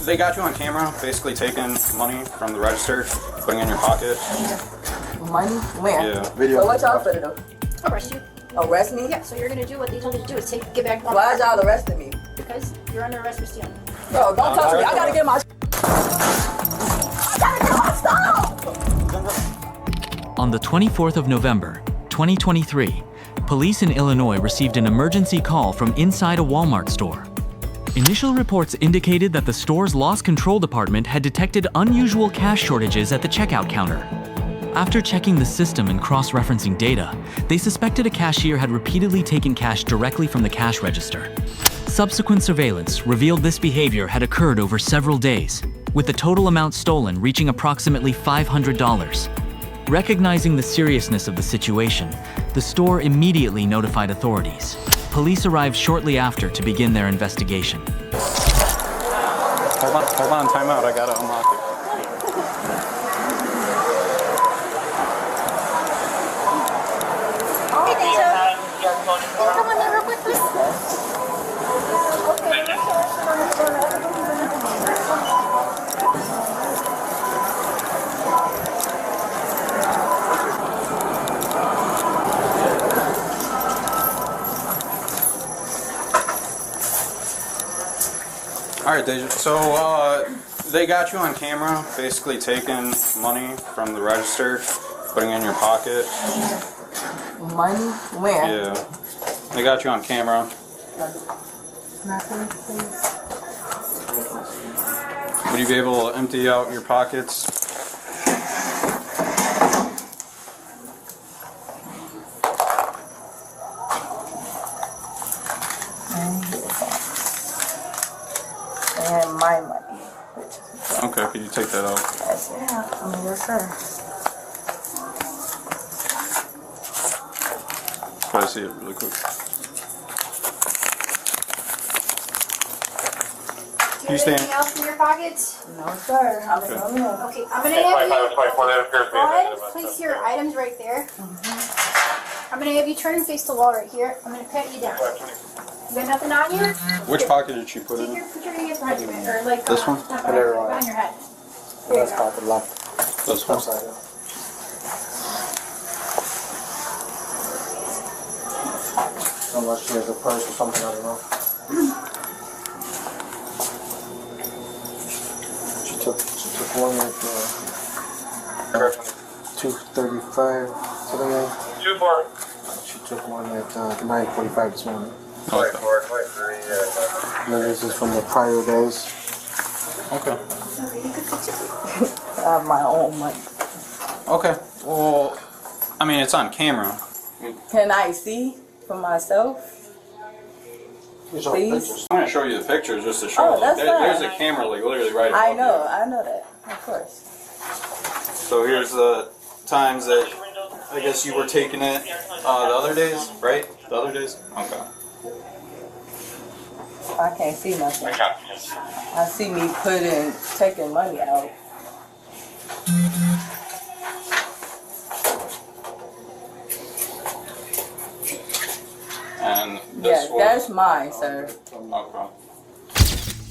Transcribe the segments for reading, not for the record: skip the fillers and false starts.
They got you on camera, basically taking money from the register, putting it in your pocket. Money? Where? Yeah. Video. So what y'all finna do? Arrest you. Arrest me? Yeah, so you're gonna do what they told you to do, is get back. Why is y'all arresting me? Because you're under arrest for stealing. Bro, don't touch me. I gotta get my stuff! On the 24th of November, 2023, police in Illinois received an emergency call from inside a Walmart store. Initial reports indicated that the store's loss control department had detected unusual cash shortages at the checkout counter. After checking the system and cross-referencing data, they suspected a cashier had repeatedly taken cash directly from the cash register. Subsequent surveillance revealed this behavior had occurred over several days, with the total amount stolen reaching approximately $500. Recognizing the seriousness of the situation, the store immediately notified authorities. Police arrived shortly after to begin their investigation. Hold on, time out. I gotta unlock it. Come on there real quick, please. All right, Deja. So they got you on camera, basically taking money from the register, putting it in your pocket. Money? Where? Yeah. They got you on camera. Nothing, please. Would you be able to empty out your pockets? And my money. Okay, could you take that out? Yes, yeah. Yes, sir. Try to see it really quick. Do you have anything else in your pockets? No, sir. I'm Okay, I'm gonna have you go ahead and place your items right there. I'm gonna have you turn and face the wall right here. I'm gonna pat you down. You got nothing on you? Which pocket did she put Put in? your hands behind your head, or like This one? behind your head. There you go. This one. Unless she has a purse or something, I don't know. She took one at 2:35 today. 2-4. She took one at 9:45 this morning. Okay. 24, 23, And then this is from the prior days. Okay. I have my own money. Okay. Well, I mean, it's on camera. Can I see for myself? These are Please? pictures. I'm gonna show you the pictures just to show. Oh, that's there's fine. a camera like literally right I above know that. Of course. you. So here's the times that I guess you were taking it the other days, right? The other days? Okay. I can't see nothing. I see me taking money out. And Yeah, this one. that's mine, sir. Okay.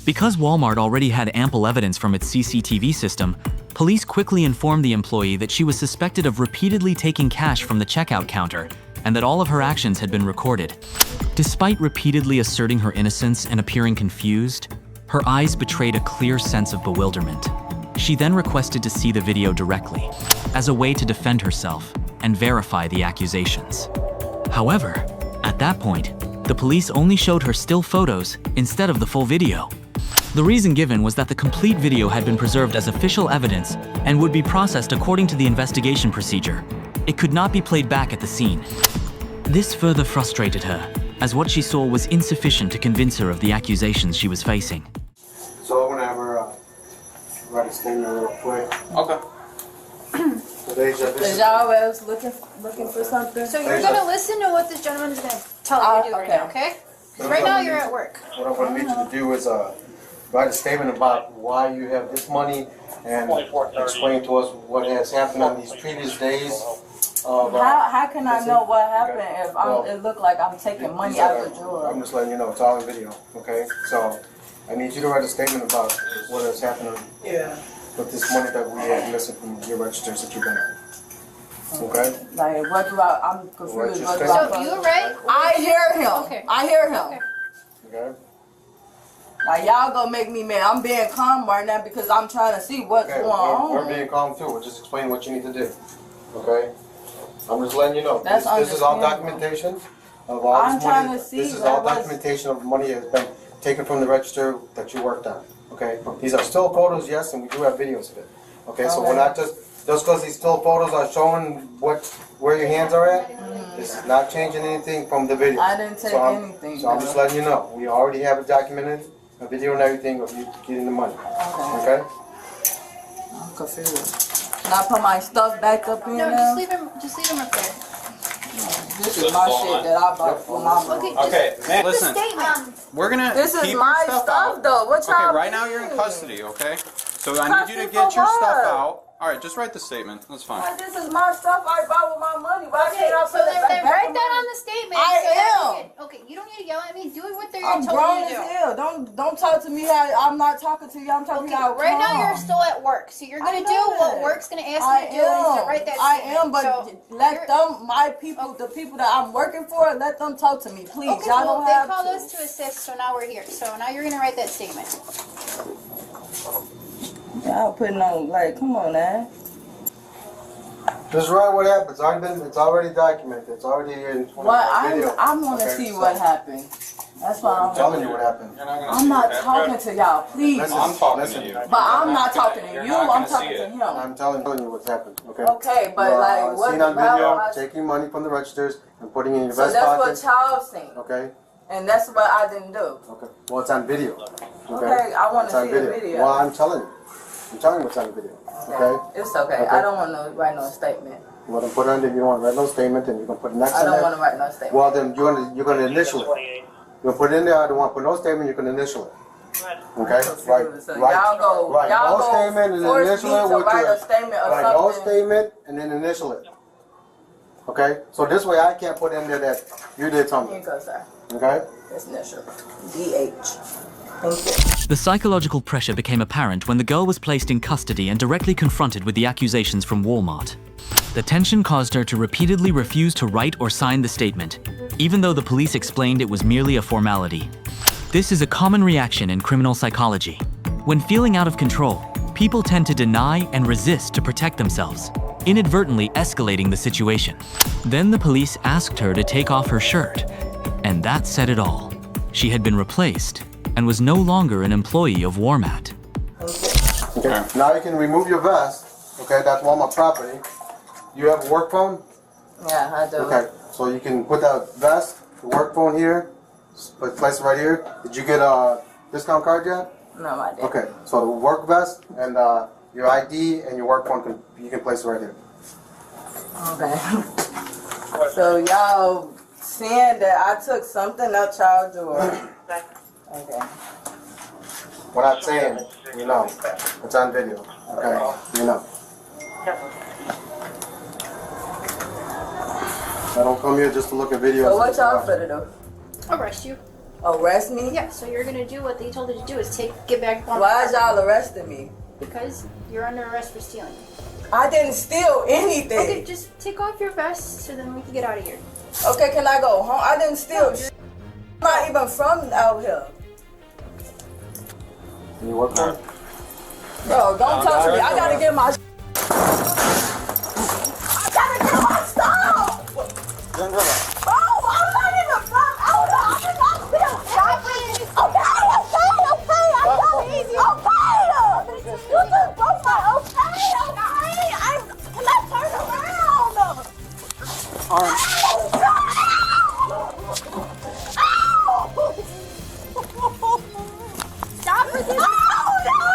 Because Walmart already had ample evidence from its CCTV system, police quickly informed the employee that she was suspected of repeatedly taking cash from the checkout counter and that all of her actions had been recorded. Despite repeatedly asserting her innocence and appearing confused, her eyes betrayed a clear sense of bewilderment. She then requested to see the video directly, as a way to defend herself and verify the accusations. However, at that point, the police only showed her still photos instead of the full video. The reason given was that the complete video had been preserved as official evidence and would be processed according to the investigation procedure. It could not be played back at the scene. This further frustrated her, as what she saw was insufficient to convince her of the accusations she was facing. So I'm gonna have her write a statement real quick. Okay. Is Is y'all else looking for something? So you're gonna listen to what this gentleman's gonna tell you to do right now, okay? 'Cause right now you're at work. What I'm gonna need you to do is write a statement about why you have this money and explain to us what has happened on these previous days. How can I know what happened if Well, it looked like I'm taking money out of the drawer? I'm just letting you know, it's all in video, okay? So I need you to write a statement about what has happened with this money that we had missing from your registers that you've been on. Okay? Like, what do I'm confused. What do So you right? I hear him. Okay. I hear him. Okay. Okay? Like, y'all gonna make me mad. I'm being calm right now because I'm trying to see what's Okay, going on. we're being calm too. We're just explaining what you need to do. Okay? I'm just letting you know. That's This is all understandable. documentation of all I'm this trying money. to see This is where all was- documentation of money that has been taken from the register that you worked on. Okay? These are still photos, yes, and we do have videos of it. Okay, so we're Okay. not just because these still photos are showing where your hands are at. This is not changing anything from the video. I didn't take anything, So I'm just though. letting you know. We already have it documented, a video and everything of you getting the money. Okay. Okay? I'm confused. Can I put my stuff back up here No, now? just leave him. Just leave him up there. This is my shit that I bought for my mom. Okay. Just Okay, man, the listen. statement. We're gonna This is keep my your stuff stuff, out. though. What y'all Okay, right now you're in mean? custody, okay? So I need you to Custody get for your stuff what? out. All right, just write the statement. That's fine. Like, this is my stuff I bought with my money. Why Okay, can't I so put it then back write in that my- on the statement. I so that we am. can- Okay, you don't need to yell at me. Do what they're I'm telling grown you as to do. hell. Don't talk to me how I'm not talking to you. I'm talking Okay, to you. right now you're still at work, so you're gonna I do know what that. work's gonna ask I you to do, and it's am. to write that I statement. am, but So let you're- them, my people, the people that I'm working for, let them talk to me, please. Okay, Y'all well, don't they have called to. us to assist, so now we're here. So now you're gonna write that statement. Y'all putting on like, come on, man. Just write what happened. It's already documented. It's already in What video. I want to Okay, see so what happened. That's why I'm telling you what happened. You're not gonna I'm see not it. talking to y'all, please. Listen, I'm talking listen. to you. But I'm not talking to You're you. not I'm gonna talking see to it. him. I'm telling you what's happened. Okay. Okay, but You are like, what? seen on how video am I- taking money from the registers and putting it in your So vest that's what pocket. y'all seen, Okay. and that's what I didn't do. Okay. Well, it's on video. Okay, I want It's to on see the video. Well, I'm telling you. I'm telling you what's on the video. Okay. It's okay. Okay. I don't want to write no statement. Well, then put under. You don't want to write no statement, and you're gonna put next I on don't there. want to write no statement. Well, then you're gonna initial it. You're gonna put it in there. I don't want to put no statement. You can initial it. Okay. So y'all go, Right. y'all No go statement and force initial me it to with write your. a statement or Right. No something. statement and then initial it. Okay. So this way I can't put in there that you did Here something. you go, sir. Okay. That's initial. DH. Thank you. The psychological pressure became apparent when the girl was placed in custody and directly confronted with the accusations from Walmart. The tension caused her to repeatedly refuse to write or sign the statement, even though the police explained it was merely a formality. This is a common reaction in criminal psychology. When feeling out of control, people tend to deny and resist to protect themselves, inadvertently escalating the situation. Then the police asked her to take off her shirt, and that said it all. She had been replaced and was no longer an employee of Walmart. Okay. Now you can remove your vest. Okay. That's Walmart property. You have a work phone. Yeah, I do. Okay. So you can put that vest, the work phone here, place it right here. Did you get a discount card yet? No, I didn't. Okay. So the work vest and your ID and your work phone you can place it right here. Okay. So y'all saying that I took something out y'all door. Okay. We're not saying, you know, it's on video. Okay. You know. I don't come here just to look at videos. So what y'all finna do? Arrest you. Arrest me? Yeah. So you're gonna do what they told you to do is get back on. Why is y'all arresting me? Because you're under arrest for stealing. I didn't steal anything. Okay, just take off your vest so then we can get out of here. Okay, can I go home? I didn't steal shit. I'm not even from out here. And your work phone? Bro, don't touch me. I gotta get my I gotta get my stuff! Bro, I'm not even from out here. I'm just out here. Stop it! Okay, you just broke my okay. Can I turn around? Arm. Stop it!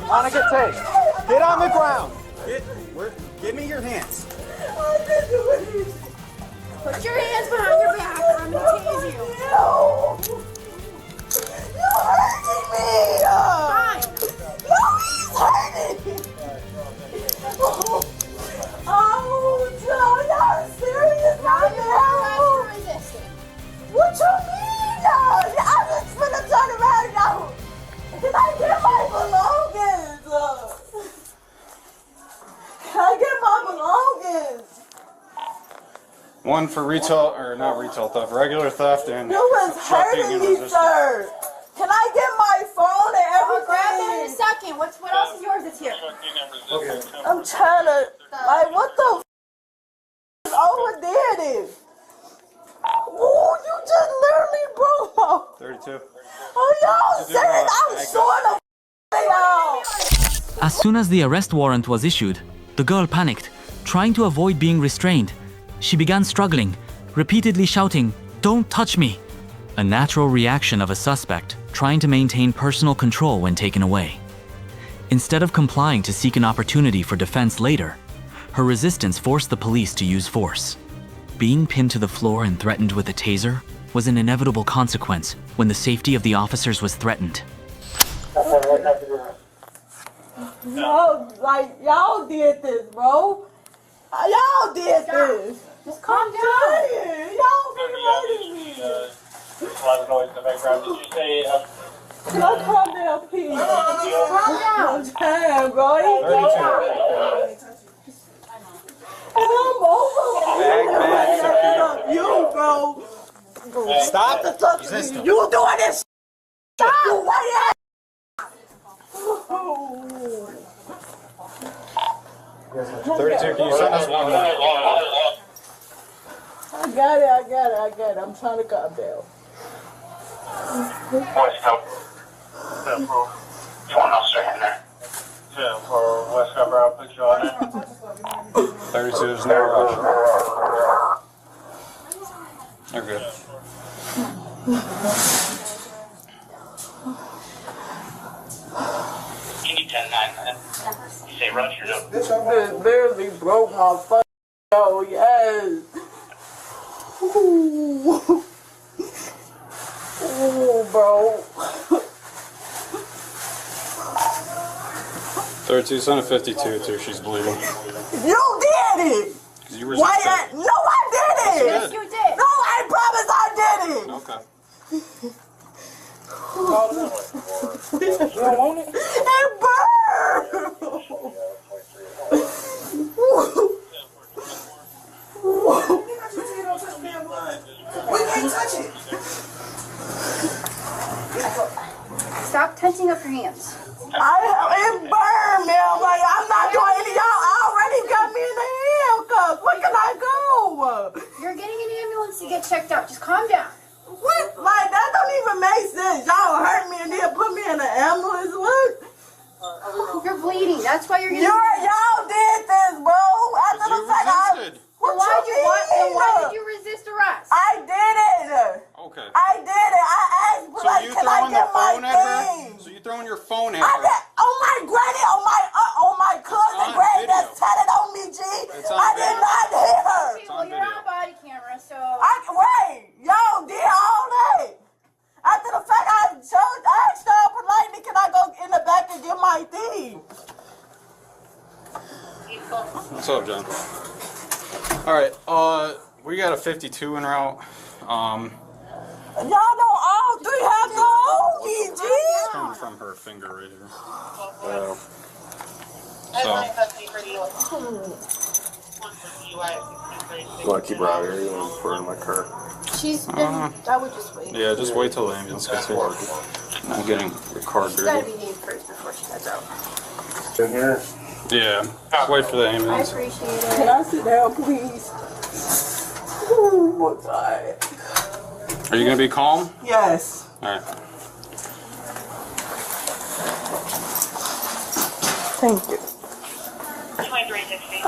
Wanna get tased? Get on the ground. Give me your hands. Put your hands behind your back. I'm gonna tase you. You're hurting me! Fine. No, he's hurting! Oh, John, y'all serious right now? Resisting. What you 1 for retail, or not retail theft, regular theft, and You was obstructing hurting and me, resisting. sir. Can I get my phone and I'll grab that in a everything? second. What else is yours that's here? I'm trying to, like, what the f over there then? Ooh, you just literally broke my, 32. oh, y'all serious? I'm short of y'all. As soon as the arrest warrant was issued, the girl panicked, trying to avoid being restrained. She began struggling, repeatedly shouting, "Don't touch me!" A natural reaction of a suspect trying to maintain personal control when taken away. Instead of complying to seek an opportunity for defense later, her resistance forced the police to use force. Being pinned to the floor and threatened with a taser was an inevitable consequence when the safety of the officers was threatened. Y'all did this, bro. Y'all did this. Just calm down. Y'all been hurting me. A lot of noise in the background. Did you say, Can I calm down, please? Calm down. I'm trying, bro. And I'm over you, bro. Stop. The fuck you doing this? Stop. You white ass. 32, can you send us one more? I got it. I'm trying to calm down. West Coast? You want to in there? Yeah, for West Cover, I'll put you on it. 32 is no rush. You're good. You need 10-9. You say rush, you're doing. This literally broke my fucking toe, yes. Ooh. Ooh, bro. 32, send a 52 too, she's bleeding. You did it! You Why? resisted. No, I did it! Yes, you did. No, I promise I did it! Okay. It burned! We can't touch it. Stop tensing up your hands. It burned, man. Like, I'm not doing any. Y'all already got me in the handcuffs. Where can I go? You're getting an ambulance to get checked out. Just calm down. What? Like, that don't even make sense. Y'all hurt me and then put me in an ambulance. What? You're bleeding. That's why you're getting. Y'all did this, bro. After the You fact, resisted. What Why did you resist arrest? I did it. Okay. I did it. I asked, So like, you can I throwing the get my phone at her? thing? So you throwing your phone at I her? did. Oh my granny, on my cousin on granny video. that's tatted on me, G. It's on I did video. not hit her. Well, you're on a body camera, so. Wait, y'all did all that. After the fact, I asked her politely, can I go in the back and get my thing? What's up, John? All right. We got a 52 en route. Y'all don't all three have to hold me, G. Coming from her finger right here. You want to keep her out here? You want to put her in my car? She's been. I would just wait. Yeah, just wait till the ambulance gets here. I'm getting the car She's gotta dirty. behave first before she heads out. In here? Yeah, just wait for the I ambulance. appreciate it. Can I sit down, please? Oh, my God. Are you gonna be calm? Yes. All right. Thank you. 2360.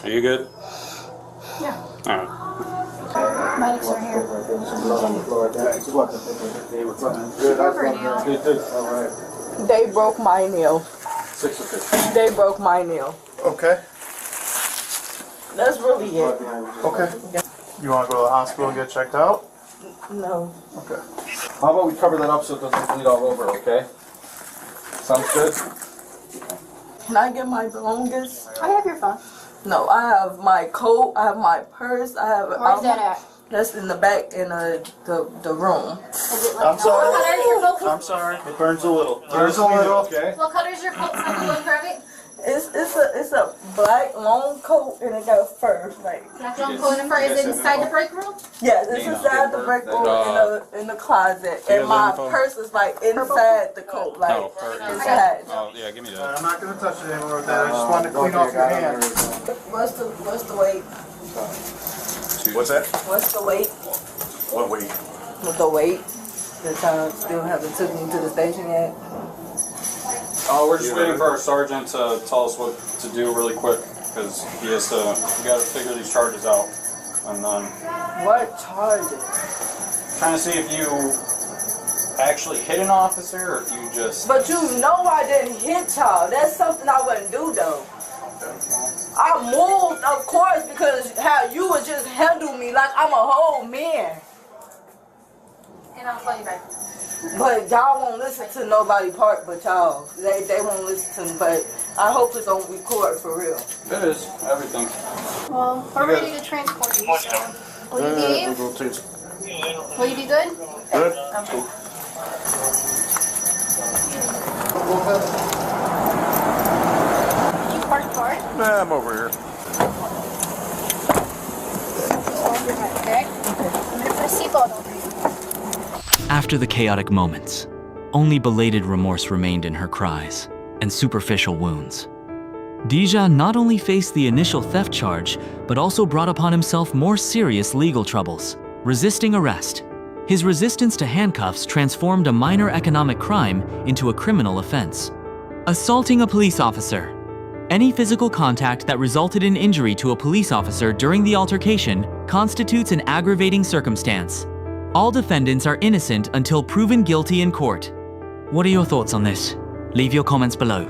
Are you good? Yeah. All right. Medics are here. They broke my nail. They broke my nail. Okay. That's really it. Okay. You want to go to the hospital and get checked out? No. Okay. How about we cover that up so it doesn't bleed all over, okay? Sounds good? Can I get my belongings? I have your phone. No, I have my coat, I have my purse, I have. Where's that at? That's in the back in the room. Is it like, I'm sorry. What color is your coat? I'm sorry. It burns a little. Burns a little. Okay. What color is your coat? Someone look private. It's a black long coat and it got fur. Like Black long coat and fur. Is it inside the break room? yeah, it's inside the break room in the closet, and my purse is like inside the coat, like inside. Oh yeah, give me that. I'm not gonna touch it anymore with that. I just wanted to clean off your hands. What's the weight? What's that? What's the weight? What weight? The weight. The time still haven't took me to the station yet. Oh, we're just waiting for our sergeant to tell us what to do really quick, because we gotta figure these charges out. And then What charges? trying to see if you actually hit an officer or if you just... But you know I didn't hit y'all. That's something I wouldn't do though. I moved, of course, because how you would just handle me like I'm a whole man. And I'll call you back. But y'all won't listen to nobody part but y'all. They won't listen to me, but I hope it's on record for real. It is, everything. Well, we're ready to transport you, so. Will you behave? Will you be good? Good. Okay. Did you park the car? Nah, I'm over here. Hold your head, okay? I'm gonna put a seatbelt over you. After the chaotic moments, only belated remorse remained in her cries and superficial wounds. Dija not only faced the initial theft charge, but also brought upon himself more serious legal troubles, resisting arrest. His resistance to handcuffs transformed a minor economic crime into a criminal offense. Assaulting a police officer. Any physical contact that resulted in injury to a police officer during the altercation constitutes an aggravating circumstance. All defendants are innocent until proven guilty in court. What are your thoughts on this? Leave your comments below.